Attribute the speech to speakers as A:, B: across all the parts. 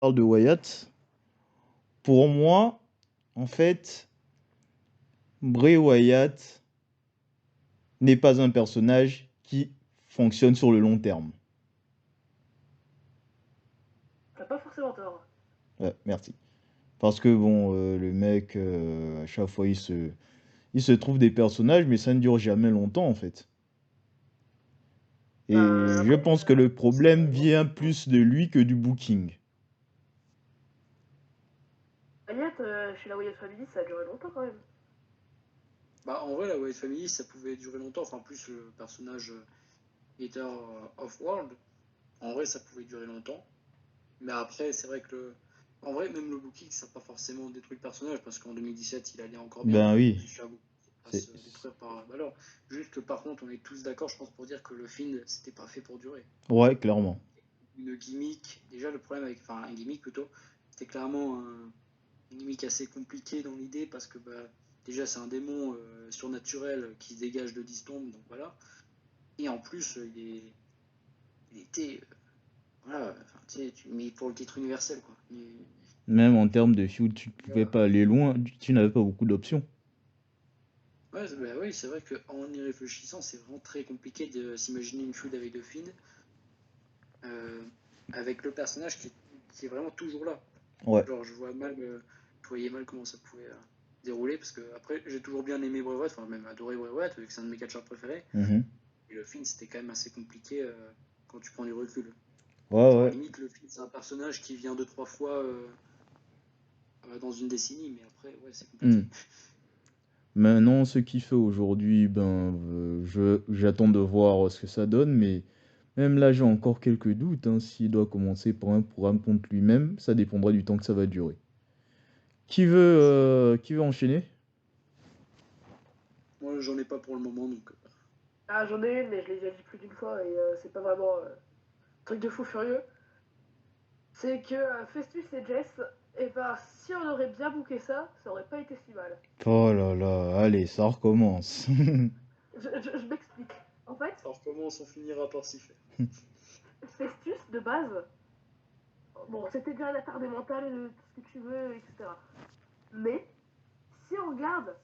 A: parle de Wyatt, pour moi, en fait, Bray Wyatt n'est pas un personnage qui fonctionne sur le long terme.
B: T'as pas forcément tort.
A: Ouais, merci. Parce que bon, le mec, à chaque fois, il se trouve des personnages, mais ça ne dure jamais longtemps, en fait. Et je
B: Après,
A: pense que le problème vient plus de lui que du booking.
B: Wyatt, chez la Wyatt Family, ça a duré longtemps quand même.
C: Bah, en vrai, la White Family, ça pouvait durer longtemps. Enfin, plus le personnage Eater of World, en vrai, ça pouvait durer longtemps. Mais après, c'est vrai que en vrai, même le booking, ça n'a pas forcément détruit le personnage parce qu'en 2017, il allait encore bien.
A: Ben oui,
C: Jusqu'à ce qu'il se
A: c'est...
C: fasse détruire par Balor. Juste que par contre, on est tous d'accord, je pense, pour dire que le film, c'était pas fait pour durer.
A: Ouais, clairement.
C: Une gimmick, déjà, le problème avec. Enfin, un gimmick plutôt, c'était clairement une gimmick assez compliquée dans l'idée parce que bah, déjà, c'est un démon surnaturel qui se dégage de Distombe, donc voilà. Et en plus, il était. Voilà, enfin, tu sais, mais pour le titre universel, quoi.
A: Même en termes de feud, tu ne pouvais pas aller loin, tu n'avais pas beaucoup d'options.
C: Ouais, bah oui, c'est vrai qu'en y réfléchissant, c'est vraiment très compliqué de s'imaginer une feud avec Dauphine, euh, avec le personnage qui est vraiment toujours là.
A: Ouais.
C: Genre, je voyais mal comment ça pouvait dérouler, parce que après, j'ai toujours bien aimé Bray Wyatt, enfin même adoré Bray Wyatt, vu que c'est un de mes catcheurs préférés.
A: Mhm.
C: Et le film, c'était quand même assez compliqué quand tu prends du recul.
A: Ouais,
C: Genre, à la
A: ouais.
C: limite, le film, c'est un personnage qui vient deux, trois fois dans une décennie, mais après, ouais, c'est
A: Hmm.
C: compliqué.
A: Maintenant, ce qu'il fait aujourd'hui, ben, j'attends de voir ce que ça donne, mais même là, j'ai encore quelques doutes, hein, s'il doit commencer par un programme contre lui-même, ça dépendra du temps que ça va durer. Qui veut enchaîner?
C: Moi, j'en ai pas pour le moment, donc.
B: Ah, j'en ai une, mais je l'ai déjà dit plus d'une fois et c'est pas vraiment truc de fou furieux. C'est que Festus et Jess, et ben, si on aurait bien booké ça, ça aurait pas été si mal.
A: Oh là là, allez, ça recommence.
B: Je m'explique. En fait,
C: Alors, comment on s'en finira par s'y faire?
B: Festus, de base, bon, c'était bien l'attardé mental, tout ce que tu veux, etc. Mais, si on regarde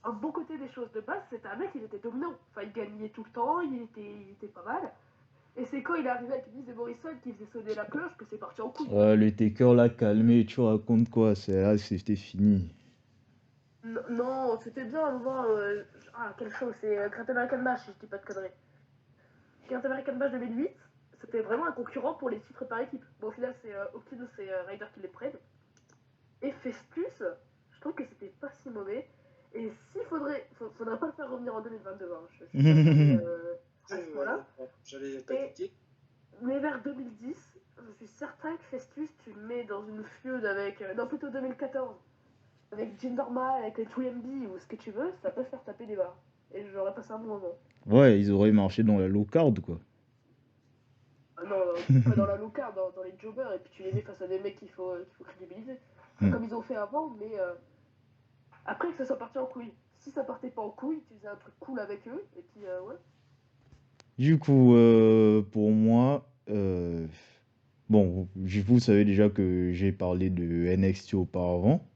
B: un bon côté des choses de base, c'était un mec, il était dominant. Enfin, il gagnait tout le temps, il était pas mal. Et c'est quand il est arrivé avec Miz et Morrison qui faisait sonner la cloche que c'est parti en couille.
A: Le Taker l'a calmé, tu racontes quoi? C'est là, c'était fini.
B: Non, c'était bien à un moment. Ah, quel show, c'est Great American Bash, si je dis pas de conneries. Great American Bash 2008, c'était vraiment un concurrent pour les titres par équipe. Bon, au final, c'est Hawkins et Ryder qui les prennent. Et Festus, je trouve que c'était pas si mauvais. Et s'il faudrait pas le faire revenir en 2022, hein, je suis pas allé à ce point-là.
C: J'allais
B: Et,
C: t'attaquer.
B: mais vers 2010, je suis certain que Festus, tu le mets dans une feud avec. Non, plutôt 2014. Avec Jinder Mahal, avec les 2MB ou ce que tu veux, ça peut faire taper des barres. Et j'aurais passé un bon moment.
A: Ouais, ils auraient marché dans la low card, quoi.
B: Ah non, pas dans la low card, dans les jobbers, et puis tu les mets face à des mecs qu'il faut crédibiliser. Enfin,
A: Hmm.
B: comme ils ont fait avant, mais après que ça soit parti en couille. Si ça partait pas en couille, tu faisais un truc cool avec eux, et puis ouais.
A: Du coup, pour moi, bon, vous savez déjà que j'ai parlé de NXT auparavant.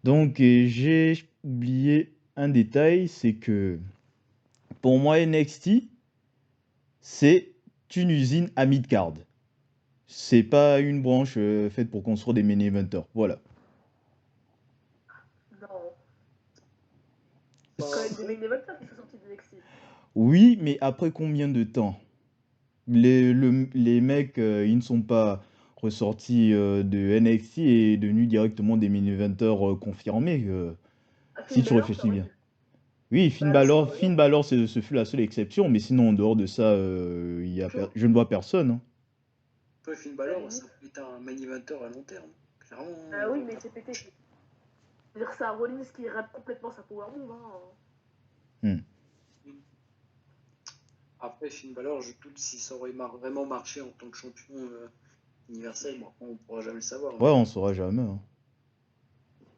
A: Donc, j'ai oublié un détail, c'est que pour moi, NXT, c'est une usine à mid-card. C'est pas une branche faite pour construire des main eventers. Voilà.
B: Non. Il y a quand
C: Bah,
B: même des
C: après,
B: main eventers qui sont sortis de NXT.
A: Oui, mais après combien de temps? Les mecs, ils ne sont pas ressortis de NXT et devenus directement des main eventers confirmés,
B: Ah,
A: si
B: Finn
A: tu
B: Balor, ça
A: réfléchis
B: aurait
A: bien.
B: pu.
A: Oui,
B: Balor, ça aurait
A: Finn
B: pu.
A: Balor, ce fut la seule exception, mais sinon, en dehors de ça,
B: Chaud.
A: je ne vois personne, hein.
C: après Finn
B: À la
C: Balor, ça
B: limite.
C: peut être un main eventer à long terme. Clairement,
B: Ah oui, mais il s'est pété. C'est-à-dire que c'est un Rollins qui rate complètement sa power move. Hein.
A: Hmm.
C: après Finn Balor, je doute si ça aurait vraiment marché en tant que champion universel. Bon, après, on pourra jamais le savoir.
A: Ouais,
C: Mais
A: on saura jamais, hein.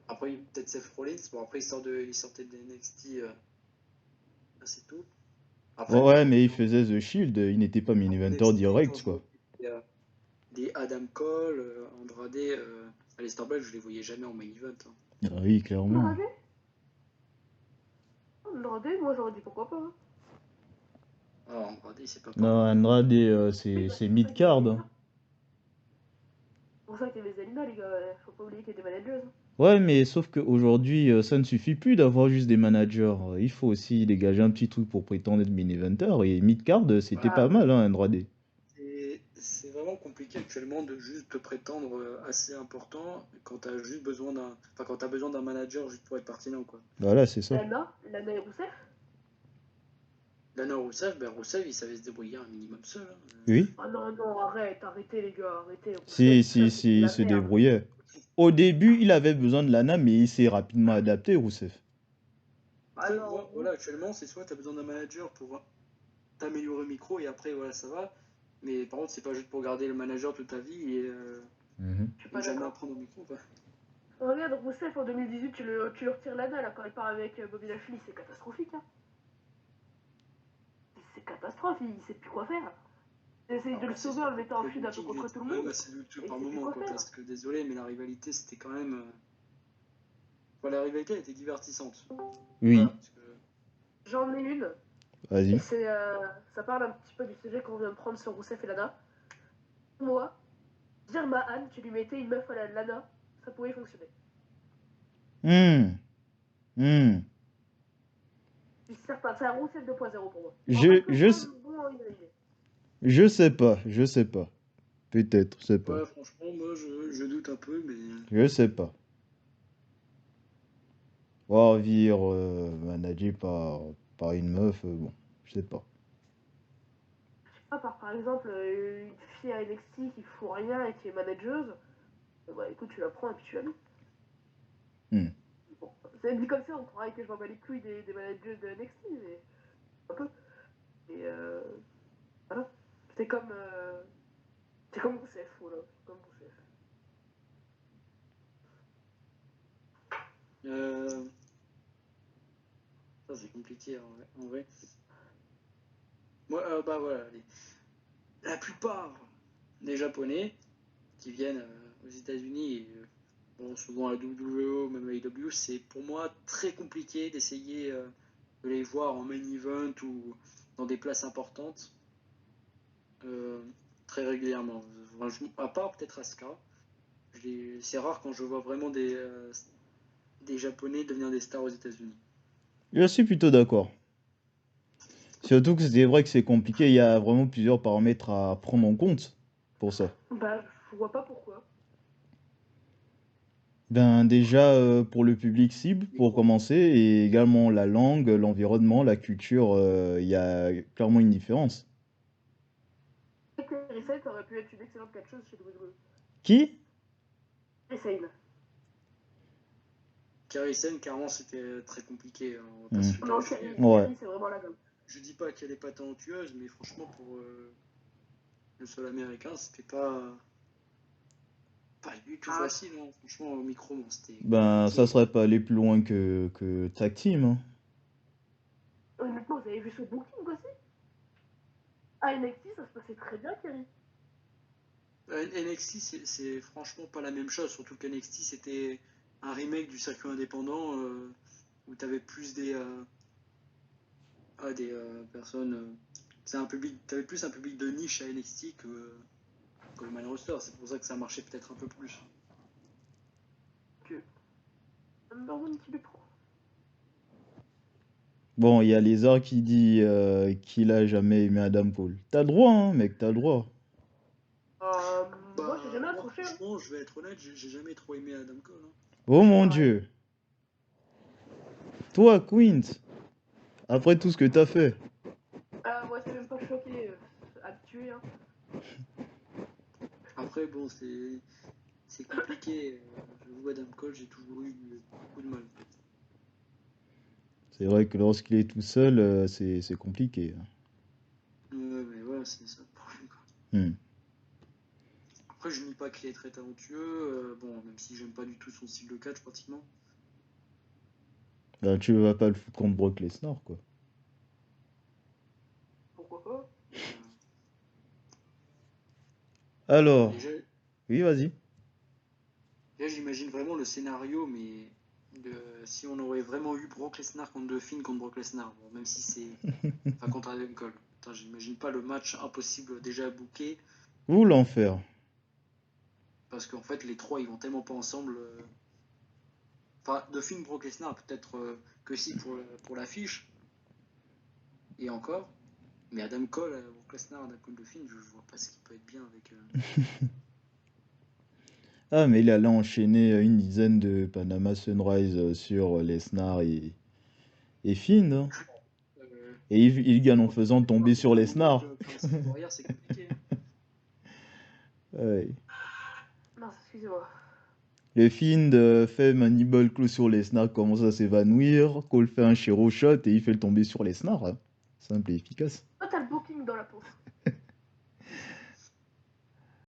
C: après, peut-être Seth Rollins. Bon, après, il sortait de NXT, c'est tout. Après,
A: Ouais,
C: par
A: ouais,
C: contre,
A: mais il faisait The Shield, il n'était pas main eventer
C: NXT,
A: direct,
C: quand je vois
A: quoi.
C: qu'il y a des Adam Cole, Andrade, Aleister Black, je les voyais jamais en main event. Hein.
A: Ah oui, clairement.
B: Andrade, moi j'aurais dit pourquoi pas. Hein.
C: Alors, Andrade, c'est pas
A: Non,
C: pareil.
A: Andrade,
B: Oui,
A: c'est
B: bah, c'est
A: mid-card. Hein.
B: pour ça qu'il y avait Zelina, les gars. Faut pas oublier qu'il y a des managers. Hein.
A: Ouais, mais sauf qu'aujourd'hui, ça ne suffit plus d'avoir juste des managers. Il faut aussi dégager un petit truc pour prétendre être main eventer. Et mid-card, c'était
B: Voilà.
A: pas mal, hein, Andrade.
C: C'est vraiment compliqué actuellement de juste te prétendre assez important quand tu as juste besoin d'un. Enfin, quand tu as besoin d'un manager juste pour être pertinent, quoi.
A: Voilà, c'est ça.
B: Lana et Rousseff.
C: Lana Rousseff, ben Rousseff, il savait se débrouiller un minimum seul. Hein.
A: Oui.
B: Ah non, arrêtez les gars, arrêtez.
A: Si,
B: Rousseff,
A: si,
B: ça, c'était
A: si, il
B: la
A: se
B: merde.
A: débrouillait. Au début, il avait besoin de Lana, mais il s'est rapidement adapté, Rousseff.
C: Après,
B: Ah non,
C: voilà, actuellement, c'est soit tu as besoin d'un manager pour t'améliorer le micro et après, voilà, ça va. Mais par contre, c'est pas juste pour garder le manager toute ta vie et,
B: je suis
C: et
B: pas
C: jamais
B: d'accord.
C: apprendre au micro, quoi.
B: Regarde, Rousseff en 2018, tu le retires Lana là, quand il part avec Bobby Lashley, c'est catastrophique. Hein. C'est catastrophe, il sait plus quoi faire. Il essaye de le sauver en le mettant en feud un peu contre tout le monde.
C: C'est du tout
B: Et
C: par
B: il sait plus
C: moment,
B: quoi
C: quoi,
B: faire.
C: parce que désolé, mais la rivalité, c'était quand même. Enfin, la rivalité, elle était divertissante.
A: Oui,
C: Voilà, parce que
B: J'en ai une, et
A: vas-y.
B: c'est ça parle un petit peu du sujet qu'on vient de prendre sur Rousseff et Lana. Moi, dire ma Anne, tu lui mettais une meuf à la Lana, ça pouvait fonctionner.
A: Hmm. Hmm.
B: Je suis certain, c'est un Rousseff 2.0 pour moi.
A: Je sais pas, je sais pas. Peut-être, je sais pas.
C: ouais, franchement, moi, je doute un peu, mais.
A: Je sais pas. Vire managé par une meuf, bon, je sais pas.
B: Par exemple, une fille à NXT qui fout rien et qui est manageuse, bah écoute, tu la prends et puis tu la mets.
A: Hmm.
B: Bon, c'est dit comme ça, on croirait que je m'en bats les couilles des managers de NXT, mais un peu. Et voilà. C'est comme Rousseff, voilà. C'est comme Rousseff.
C: Ça, c'est compliqué, en vrai. Moi, bah voilà, la plupart des Japonais qui viennent aux États-Unis et bon, souvent à la WWE, même à AEW, c'est pour moi très compliqué d'essayer de les voir en main event ou dans des places importantes très régulièrement. À part peut-être Asuka, c'est rare quand je vois vraiment des Japonais devenir des stars aux États-Unis.
A: Je suis plutôt d'accord. Surtout que c'est vrai que c'est compliqué, il y a vraiment plusieurs paramètres à prendre en compte pour ça.
B: Bah, je vois pas pourquoi.
A: Ben déjà pour le public cible, pour commencer, et également la langue, l'environnement, la culture, il y a clairement une différence.
B: Kairi Sane aurait pu être une excellente catcheuse chez WWE.
A: Qui?
B: Kairi Sane.
C: Kairi Sane, carrément, c'était très compliqué. Hein, on va pas
A: Hmm.
C: se le
B: Non,
C: cacher.
B: Kairi, c'est vraiment la gamme.
C: Je dis pas qu'elle est pas talentueuse, mais franchement, pour le sol américain, c'était pas du tout facile. Hein. Franchement, au micro, bon, c'était
A: Ben
C: compliqué.
A: ça serait pas aller plus loin que Tag Team. Hein.
B: Honnêtement, vous avez vu son booking aussi? À NXT, ça se passait très bien, Kairi.
C: NXT, c'est franchement pas la même chose, surtout qu'NXT, c'était un remake du circuit indépendant où tu avais plus des personnes. T'avais plus un public de niche à NXT que le main roster. C'est pour ça que ça marchait peut-être un peu plus.
B: Dans un petit peu trop.
A: Bon, il y a Lézard qui dit qu'il a jamais aimé Adam Cole. T'as le droit, hein, mec, t'as le droit.
B: Moi, j'ai jamais accroché.
C: Franchement, je vais être honnête, j'ai jamais trop aimé Adam Cole. Hein.
A: Oh mon Dieu. Toi, Quint, après tout ce que t'as fait.
B: Moi, c'est même pas choqué, habitué. Hein.
C: Après, bon, c'est compliqué. Je vois Adam Cole, j'ai toujours eu beaucoup de mal.
A: C'est vrai que lorsqu'il est tout seul, c'est compliqué.
C: Mais voilà, c'est ça le problème. Quoi.
A: Hmm.
C: Après, je nie pas qu'il est très talentueux. Bon, même si j'aime pas du tout son style de catch, pratiquement.
A: Ben, tu vas pas le foutre contre Brock Lesnar, quoi.
B: Pourquoi pas?
A: Alors, Oui, vas-y.
C: Là, j'imagine vraiment le scénario, mais si on aurait vraiment eu Brock Lesnar contre The Fiend contre Brock Lesnar, bon, même si c'est. Enfin, contre Adam Cole. Putain, j'imagine pas le match impossible déjà booké,
A: Vous l'enfer.
C: parce qu'en fait, les trois, ils vont tellement pas ensemble. Enfin, The Fiend, Brock Lesnar, peut-être que si pour l'affiche, et encore. Mais Adam Cole, Brock Lesnar, Adam Cole, The Fiend, je vois pas ce qui peut être bien avec.
A: Ah, mais il allait enchaîner une dizaine de Panama Sunrise sur Lesnar et Finn, hein.
C: Euh,
A: Et il gagne en faisant tomber sur
C: à un moment
A: Lesnar.
C: avec Ultimate Warrior, c'est compliqué, hein.
A: Ouais.
B: Mince, excusez-moi.
A: Le Fiend fait Mandible Claw sur Lesnar, commence à s'évanouir. Cole fait un Shiro Shot et il fait le tomber sur Lesnar, hein. Simple et efficace.